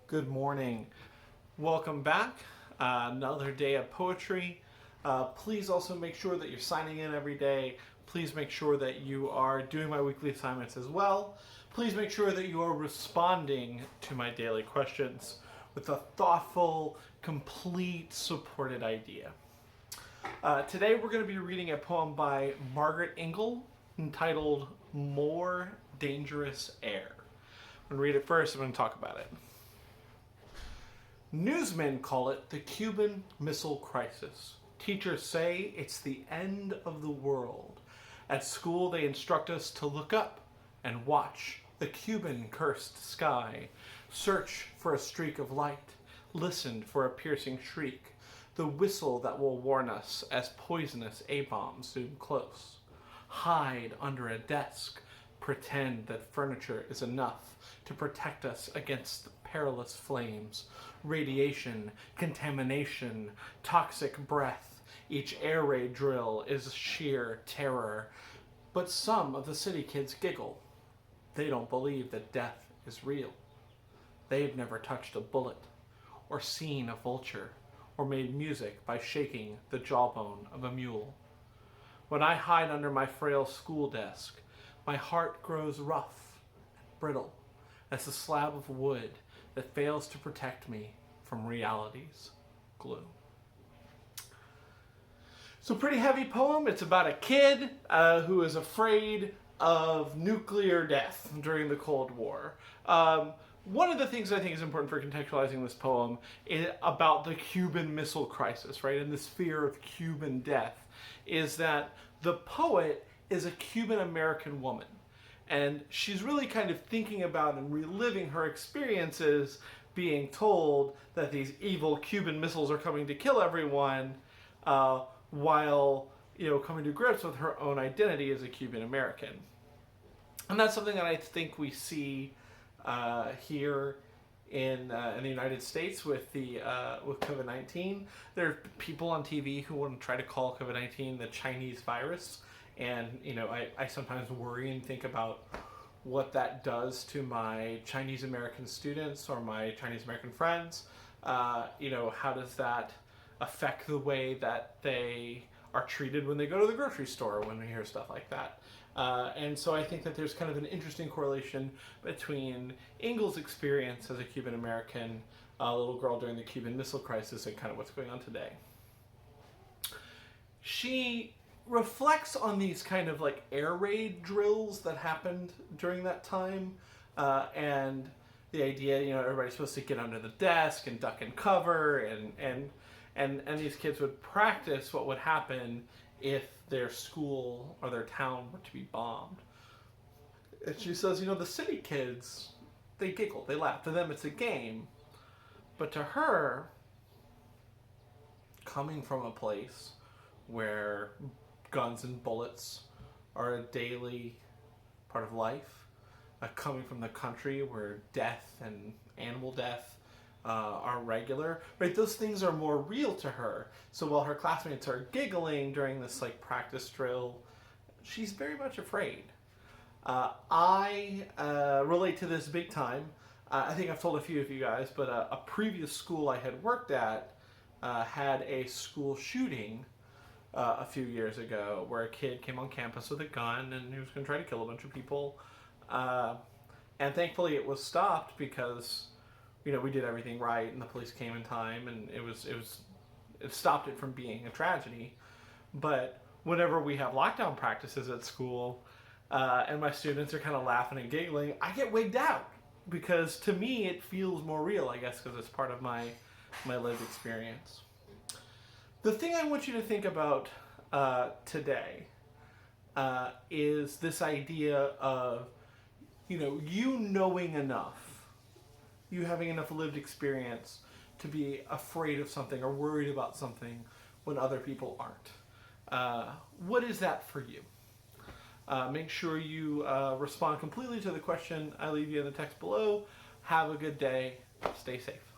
Good morning. Welcome back. Another day of poetry. Please also make sure that you're signing in every day. Please make sure that you are doing my weekly assignments as well. Please make sure that you are responding to my daily questions with a thoughtful, complete, supported idea. Today we're going to be reading a poem by Margaret Ingle entitled More Dangerous Air. I'm going to read it first and I'm going to talk about it. Newsmen call it the Cuban Missile Crisis. Teachers say it's the end of the world. At school they instruct us to look up and watch the Cuban cursed sky, search for a streak of light, listen for a piercing shriek, the whistle that will warn us as poisonous A-bombs zoom close. Hide under a desk, pretend that furniture is enough to protect us against perilous flames, radiation, contamination, toxic breath. Each air raid drill is sheer terror. But some of the city kids giggle. They don't believe that death is real. They've never touched a bullet, or seen a vulture, or made music by shaking the jawbone of a mule. When I hide under my frail school desk, my heart grows rough and brittle as a slab of wood that fails to protect me from reality's glue. It's a pretty heavy poem. It's about a kid who is afraid of nuclear death during the Cold War. One of the things I think is important for contextualizing this poem is about the Cuban Missile Crisis, right? And this fear of Cuban death is that the poet is a Cuban American woman. And she's really kind of thinking about and reliving her experiences being told that these evil Cuban missiles are coming to kill everyone, while coming to grips with her own identity as a Cuban American. And that's something that I think we see here in the United States with with COVID-19. There are people on TV who want to try to call COVID-19 the Chinese virus. And, I sometimes worry and think about what that does to my Chinese American students or my Chinese American friends. How does that affect the way that they are treated when they go to the grocery store when we hear stuff like that? And so I think that there's kind of an interesting correlation between Ingle's experience as a Cuban American little girl during the Cuban Missile Crisis and kind of what's going on today. She reflects on these kind of like air raid drills that happened during that time, and the idea, everybody's supposed to get under the desk and duck and cover, and these kids would practice what would happen if their school or their town were to be bombed. And she says, the city kids, they giggle, they laugh. To them, it's a game. But to her, coming from a place where guns and bullets are a daily part of life, coming from the country where death and animal death are regular, right? Those things are more real to her. So while her classmates are giggling during this practice drill, she's very much afraid. I relate to this big time. I think I've told a few of you guys, but a previous school I had worked at had a school shooting a few years ago where a kid came on campus with a gun and he was going to try to kill a bunch of people. And thankfully it was stopped because we did everything right and the police came in time and it stopped it from being a tragedy. But whenever we have lockdown practices at school and my students are kind of laughing and giggling, I get wigged out because to me it feels more real, I guess, because it's part of my lived experience. The thing I want you to think about today is this idea of, you knowing enough, you having enough lived experience to be afraid of something or worried about something when other people aren't. What is that for you? Make sure you respond completely to the question I leave you in the text below. Have a good day. Stay safe.